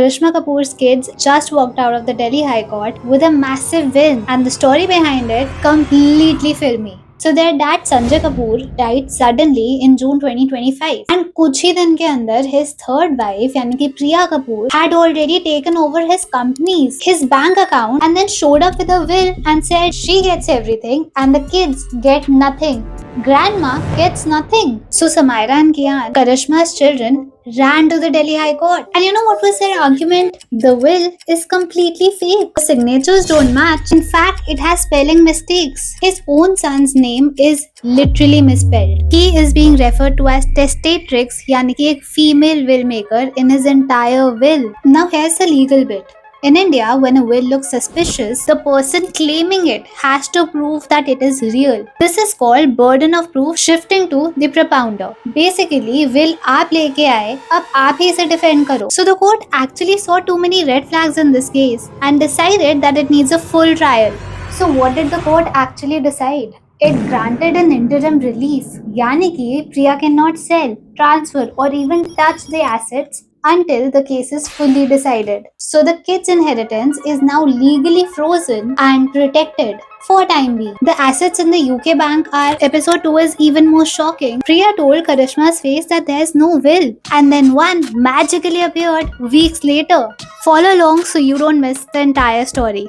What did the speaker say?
Karishma Kapoor's kids just walked out of the Delhi High Court with a massive win, and the story behind it completely filmy. So their dad Sanjay Kapoor died suddenly in June 2025, and कुछ ही दिन के अंदर his third wife यानी कि Priya Kapoor had already taken over his companies, his bank account, and then showed up with a will and said she gets everything and the kids get nothing. Grandma gets nothing. So Samaira and Kian, Karishma's children, ran to the Delhi High Court. And you know what was their argument? The will is completely fake. The signatures don't match. In fact, it has spelling mistakes. His own son's name is literally misspelled. He is being referred to as testatrix, यानी कि एक female will maker in his entire will. Now here's the legal bit. In India, when a will looks suspicious, the person claiming it has to prove that it is real. This is called burden of proof shifting to the propounder. Basically, will आप लेके आए, अब आप ही इसे defend करो. So the court actually saw too many red flags in this case and decided that it needs a full trial. So what did the court actually decide? It granted an interim relief, यानी कि Priya cannot sell, transfer or even touch the assets until the case is fully decided. So the kid's inheritance is now legally frozen and protected for time being. The assets in the UK bank are. Episode 2 is even more shocking. Priya told Karishma's face that there's no will, and then one magically appeared weeks later. Follow along so you don't miss the entire story.